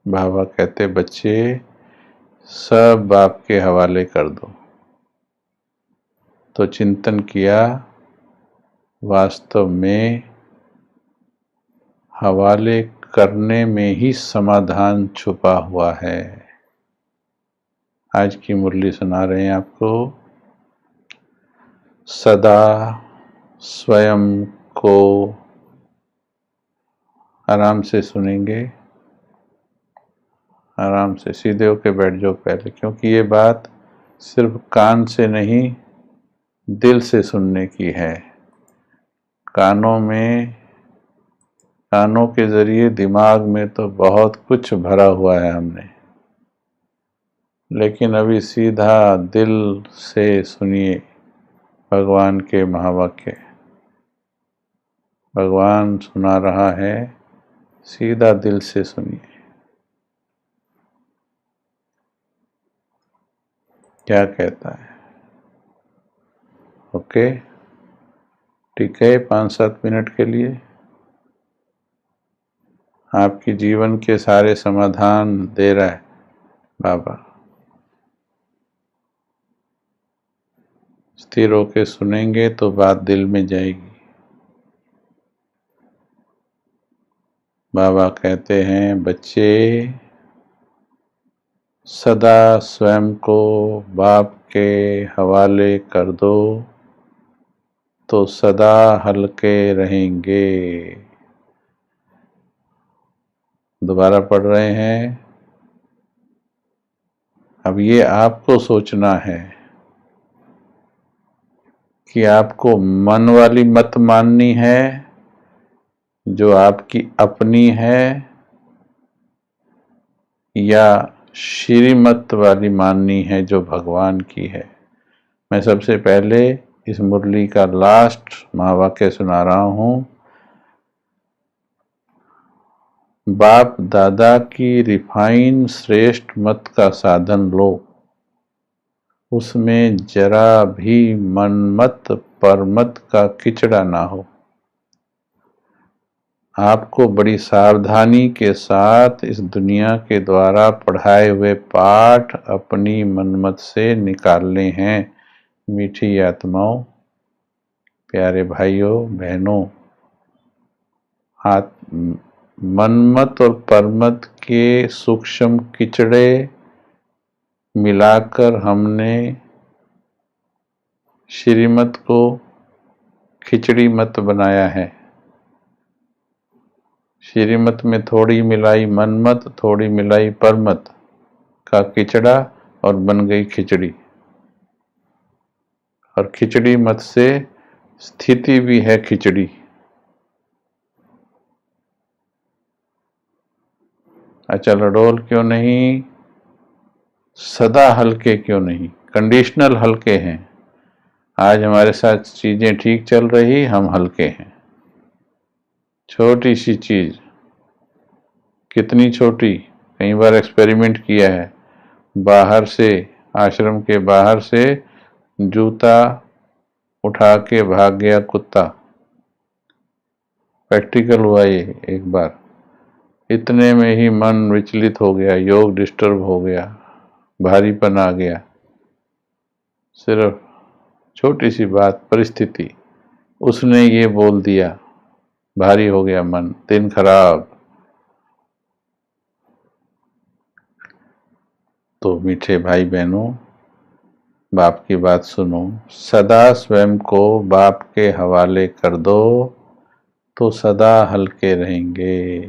बाबा कहते बच्चे सब बाप के हवाले कर दो। तो चिंतन किया, वास्तव में हवाले करने में ही समाधान छुपा हुआ है। आज की मुरली सुना रहे हैं आपको, सदा स्वयं को आराम से सुनेंगे, आराम से सीधे होके बैठ जाओ पहले, क्योंकि ये बात सिर्फ कान से नहीं दिल से सुनने की है। कानों के जरिए दिमाग में तो बहुत कुछ भरा हुआ है हमने, लेकिन अभी सीधा दिल से सुनिए भगवान के महावाक्य। भगवान सुना रहा है, सीधा दिल से सुनिए क्या कहता है। ओके, ठीक है, 5-7 मिनट के लिए आपके जीवन के सारे समाधान दे रहा है बाबा। स्थिर होके सुनेंगे तो बात दिल में जाएगी। बाबा कहते हैं बच्चे सदा स्वयं को बाप के हवाले कर दो तो सदा हल्के रहेंगे। दोबारा पढ़ रहे हैं। अब ये आपको सोचना है कि आपको मन वाली मत माननी है जो आपकी अपनी है, या श्रीमत वाली माननी है जो भगवान की है। मैं सबसे पहले इस मुरली का लास्ट महावाक्य सुना रहा हूँ। बाप दादा की रिफाइन श्रेष्ठ मत का साधन लो, उसमें जरा भी मनमत परमत का किचड़ा ना हो। आपको बड़ी सावधानी के साथ इस दुनिया के द्वारा पढ़ाए हुए पाठ अपनी मनमत से निकालने हैं। मीठी आत्माओं, प्यारे भाइयों बहनों, मनमत और परमत के सूक्ष्म किचड़े मिलाकर हमने श्रीमत को खिचड़ी मत बनाया है। श्रीमत में थोड़ी मिलाई मनमत, थोड़ी मिलाई परमत का खिचड़ा और बन गई खिचड़ी। और खिचड़ी मत से स्थिति भी है खिचड़ी। अचल क्यों नहीं, सदा हल्के क्यों नहीं, कंडीशनल हल्के हैं। आज हमारे साथ चीजें ठीक चल रही, हम हल्के हैं। छोटी सी चीज, कितनी छोटी, कई बार एक्सपेरिमेंट किया है। बाहर से, आश्रम के बाहर से जूता उठा के भाग गया कुत्ता। प्रैक्टिकल हुआ ये एक बार। इतने में ही मन विचलित हो गया, योग डिस्टर्ब हो गया, भारीपन आ गया। सिर्फ छोटी सी बात, परिस्थिति, उसने ये बोल दिया, भारी हो गया मन, दिन खराब। तो मीठे भाई बहनों, बाप की बात सुनो। सदा स्वयं को बाप के हवाले कर दो तो सदा हल्के रहेंगे।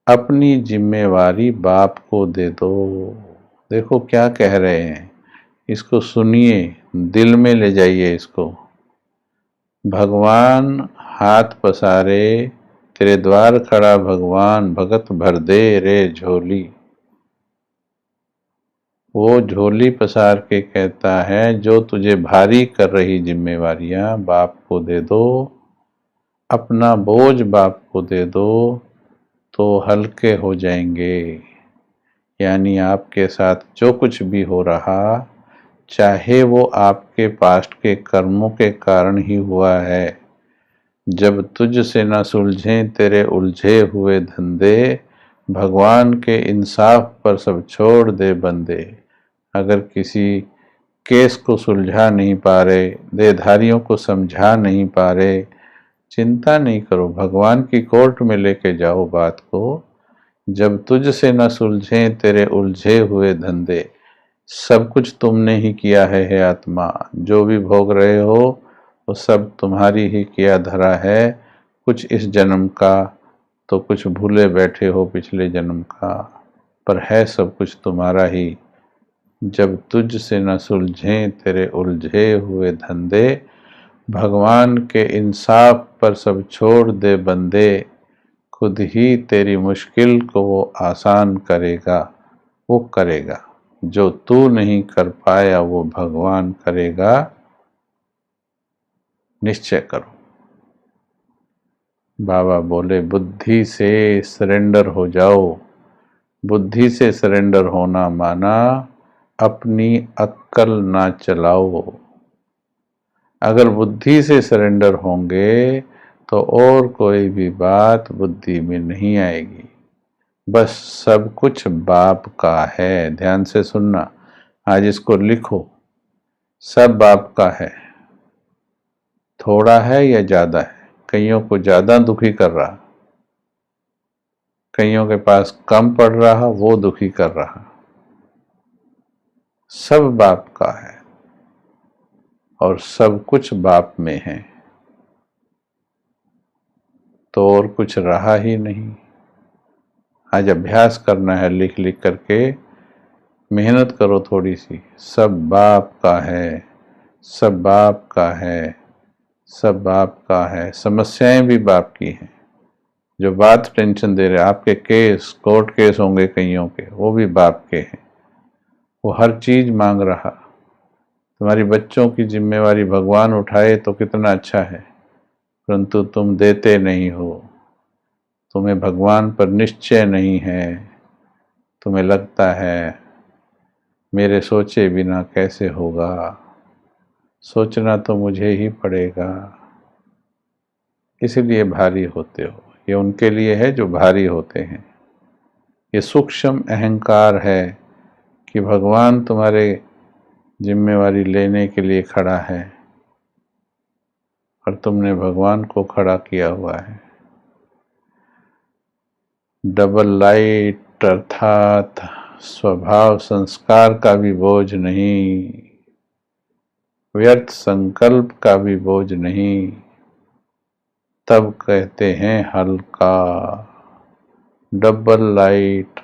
अपनी जिम्मेवारी बाप को दे दो। देखो क्या कह रहे हैं, इसको सुनिए, दिल में ले जाइए इसको। भगवान हाथ पसारे, तेरे द्वार खड़ा भगवान, भगत भर दे रे झोली। वो झोली पसार के कहता है, जो तुझे भारी कर रही जिम्मेवारियां बाप को दे दो, अपना बोझ बाप को दे दो तो हल्के हो जाएंगे। यानी आपके साथ जो कुछ भी हो रहा, चाहे वो आपके पास्ट के कर्मों के कारण ही हुआ है। जब तुझसे न सुलझें तेरे उलझे हुए धंधे, भगवान के इंसाफ पर सब छोड़ दे बंदे। अगर किसी केस को सुलझा नहीं पा रहे, देहधारियों को समझा नहीं पा रहे, चिंता नहीं करो, भगवान की कोर्ट में लेके जाओ बात को। जब तुझसे न सुलझें तेरे उलझे हुए धंधे, सब कुछ तुमने ही किया है आत्मा। जो भी भोग रहे हो वो सब तुम्हारी ही किया धरा है। कुछ इस जन्म का तो कुछ भूले बैठे हो पिछले जन्म का, पर है सब कुछ तुम्हारा ही। जब तुझसे न सुलझें तेरे उलझे हुए धंधे, भगवान के इंसाफ पर सब छोड़ दे बंदे। खुद ही तेरी मुश्किल को वो आसान करेगा, वो करेगा। जो तू नहीं कर पाया वो भगवान करेगा, निश्चय करो। बाबा बोले, बुद्धि से सरेंडर हो जाओ। बुद्धि से सरेंडर होना माना अपनी अक्ल ना चलाओ। अगर बुद्धि से सरेंडर होंगे तो और कोई भी बात बुद्धि में नहीं आएगी। बस सब कुछ बाप का है। ध्यान से सुनना, आज इसको लिखो। सब बाप का है। थोड़ा है या ज्यादा है, कईयों को ज्यादा दुखी कर रहा, कईयों के पास कम पड़ रहा, वो दुखी कर रहा। सब बाप का है और सब कुछ बाप में है, तो और कुछ रहा ही नहीं। आज अभ्यास करना है, लिख लिख करके मेहनत करो थोड़ी सी। सब बाप का है, सब बाप का है, सब बाप का है। समस्याएं भी बाप की हैं। जो बात टेंशन दे रहे, आपके केस, कोर्ट केस होंगे कईयों के, वो भी बाप के हैं। वो हर चीज मांग रहा। तुम्हारी बच्चों की जिम्मेवारी भगवान उठाए तो कितना अच्छा है, परंतु तुम देते नहीं हो। तुम्हें भगवान पर निश्चय नहीं है। तुम्हें लगता है मेरे सोचे बिना कैसे होगा, सोचना तो मुझे ही पड़ेगा, इसलिए भारी होते हो। ये उनके लिए है जो भारी होते हैं। ये सूक्ष्म अहंकार है कि भगवान तुम्हारे जिम्मेवारी लेने के लिए खड़ा है और तुमने भगवान को खड़ा किया हुआ है। डबल लाइट अर्थात स्वभाव संस्कार का भी बोझ नहीं, व्यर्थ संकल्प का भी बोझ नहीं, तब कहते हैं हल्का, डबल लाइट।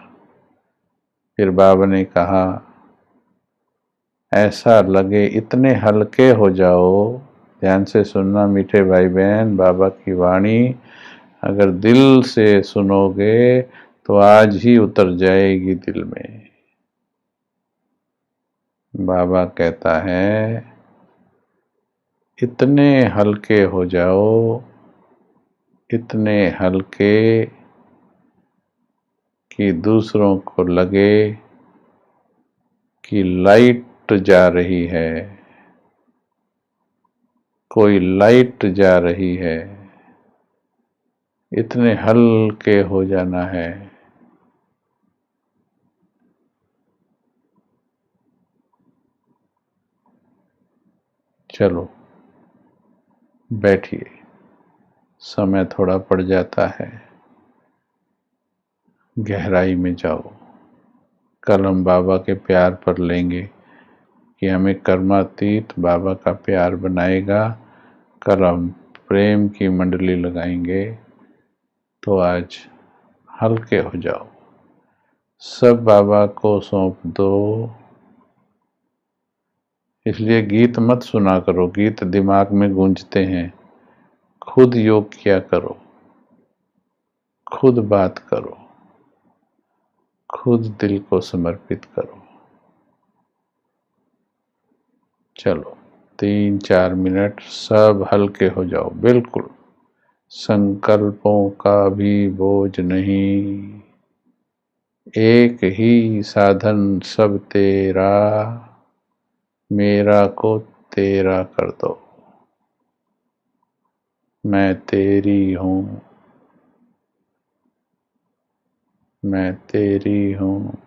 फिर बाबा ने कहा ऐसा लगे इतने हल्के हो जाओ, ध्यान से सुनना मीठे भाई बहन, बाबा की वाणी अगर दिल से सुनोगे तो आज ही उतर जाएगी दिल में। बाबा कहता है इतने हल्के हो जाओ, इतने हल्के कि दूसरों को लगे कि लाइट जा रही है, कोई लाइट जा रही है। इतने हल्के हो जाना है। चलो बैठिए, समय थोड़ा पड़ जाता है, गहराई में जाओ। कल हम बाबा के प्यार पर लेंगे कि हमें कर्मातीत बाबा का प्यार बनाएगा। कल हम प्रेम की मंडली लगाएंगे। तो आज हल्के हो जाओ, सब बाबा को सौंप दो। इसलिए गीत मत सुना करो, गीत दिमाग में गूंजते हैं। खुद योग किया करो, खुद बात करो, खुद दिल को समर्पित करो। चलो 3-4 मिनट सब हल्के हो जाओ, बिल्कुल संकल्पों का भी बोझ नहीं, एक ही साधन सब तेरा, मेरा को तेरा कर दो। मैं तेरी हूँ, मैं तेरी हूँ,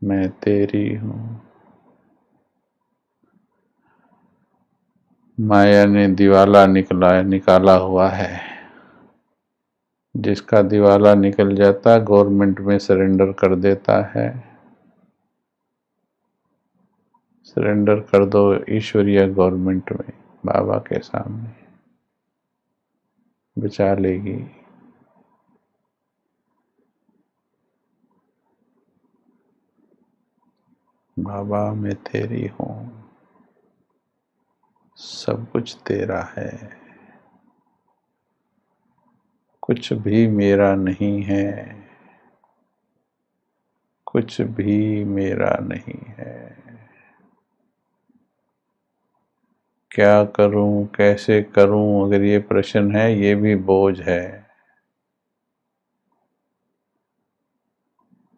मैं तेरी हूँ। माया ने दिवाला निकाला हुआ है। जिसका दिवाला निकल जाता गवर्नमेंट में सरेंडर कर देता है। सरेंडर कर दो ईश्वरीय गवर्नमेंट में, बाबा के सामने, बचा लेगी। बाबा मैं तेरी हूँ, सब कुछ तेरा है, कुछ भी मेरा नहीं है, कुछ भी मेरा नहीं है। क्या करूं, कैसे करूं, अगर ये प्रश्न है, ये भी बोझ है।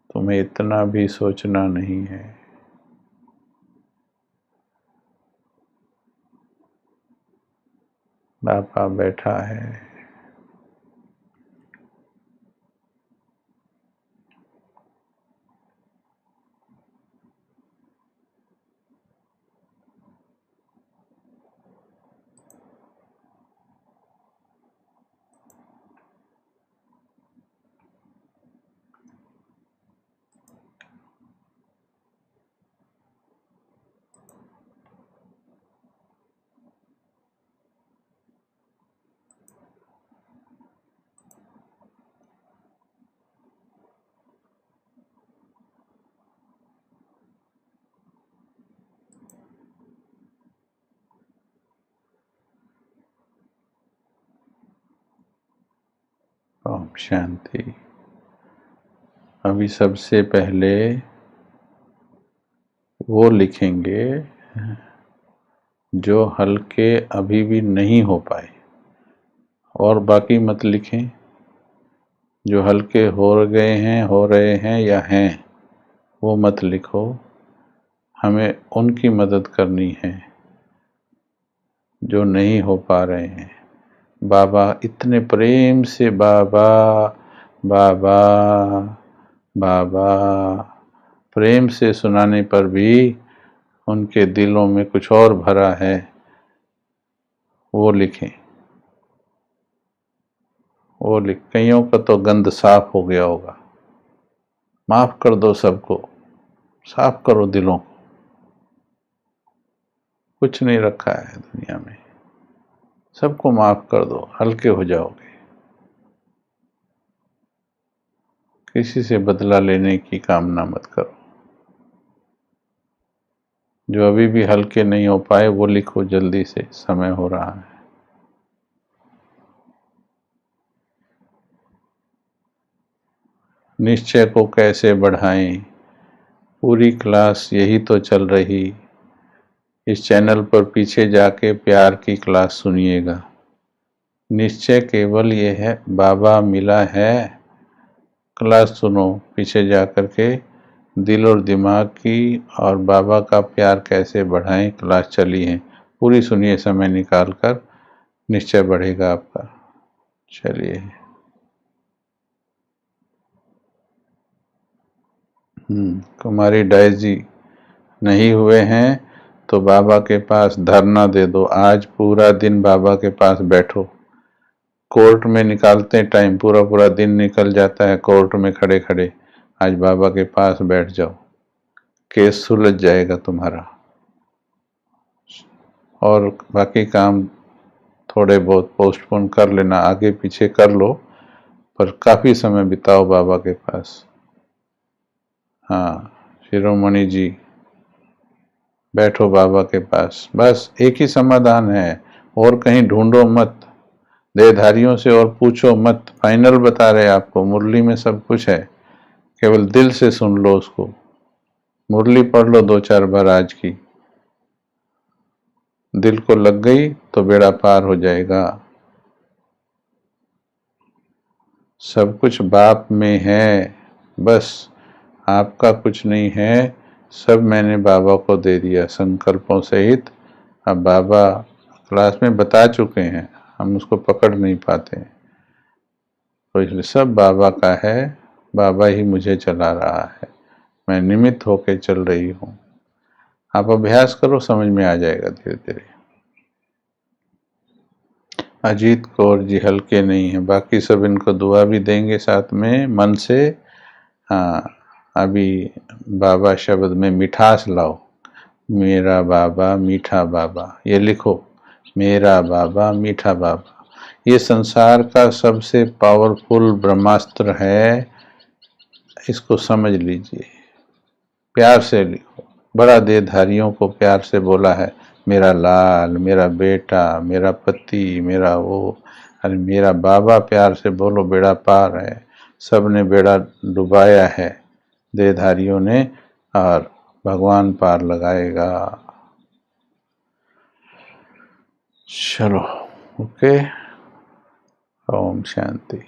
तुम्हें इतना भी सोचना नहीं है। बाबा बैठा है। ओम शांति। अभी सबसे पहले वो लिखेंगे जो हल्के अभी भी नहीं हो पाए, और बाकी मत लिखें। जो हल्के हो गए हैं, हो रहे हैं या हैं, वो मत लिखो। हमें उनकी मदद करनी है जो नहीं हो पा रहे हैं। बाबा इतने प्रेम से बाबा बाबा बाबा प्रेम से सुनाने पर भी उनके दिलों में कुछ और भरा है, वो लिखें। वो लिख, कईयों का तो गंध साफ हो गया होगा। माफ कर दो सबको, साफ करो दिलों को। कुछ नहीं रखा है दुनिया में, सबको माफ कर दो, हल्के हो जाओगे। किसी से बदला लेने की कामना मत करो। जो अभी भी हल्के नहीं हो पाए वो लिखो जल्दी से, समय हो रहा है। निश्चय को कैसे बढ़ाएं, पूरी क्लास यही तो चल रही। इस चैनल पर पीछे जाके प्यार की क्लास सुनिएगा। निश्चय केवल ये है, बाबा मिला है। क्लास सुनो पीछे जा कर के, दिल और दिमाग की और बाबा का प्यार कैसे बढ़ाएं क्लास चली है, पूरी सुनिए समय निकाल कर, निश्चय बढ़ेगा आपका। चलिए। कुमारी डायस जी नहीं हुए हैं तो बाबा के पास धरना दे दो, आज पूरा दिन बाबा के पास बैठो। कोर्ट में निकालते हैं टाइम, पूरा पूरा दिन निकल जाता है कोर्ट में खड़े खड़े, आज बाबा के पास बैठ जाओ, केस सुलझ जाएगा तुम्हारा। और बाकी काम थोड़े बहुत पोस्टपोन कर लेना, आगे पीछे कर लो, पर काफ़ी समय बिताओ बाबा के पास। हाँ शिरोमणि जी, बैठो बाबा के पास, बस एक ही समाधान है, और कहीं ढूंढो मत, देहधारियों से और पूछो मत। फाइनल बता रहे आपको, मुरली में सब कुछ है, केवल दिल से सुन लो उसको। मुरली पढ़ लो 2-4 बार आज की, दिल को लग गई तो बेड़ा पार हो जाएगा। सब कुछ बाप में है, बस आपका कुछ नहीं है, सब मैंने बाबा को दे दिया संकल्पों सहित। अब बाबा क्लास में बता चुके हैं, हम उसको पकड़ नहीं पाते, तो इसलिए सब बाबा का है, बाबा ही मुझे चला रहा है, मैं निमित्त होके चल रही हूँ। आप अभ्यास करो, समझ में आ जाएगा धीरे धीरे। अजीत कौर जी हल्के नहीं है, बाकी सब इनको दुआ भी देंगे साथ में मन से। हाँ अभी बाबा शब्द में मिठास लाओ, मेरा बाबा मीठा बाबा, ये लिखो, मेरा बाबा मीठा बाबा। ये संसार का सबसे पावरफुल ब्रह्मास्त्र है, इसको समझ लीजिए, प्यार से लिखो। बड़ा देहधारियों को प्यार से बोला है, मेरा लाल, मेरा बेटा, मेरा पति, मेरा वो। अरे मेरा बाबा प्यार से बोलो, बेड़ा पार है। सब ने बेड़ा डुबाया है देहधारियों ने, और भगवान पार लगाएगा। चलो ओके, ओम शांति।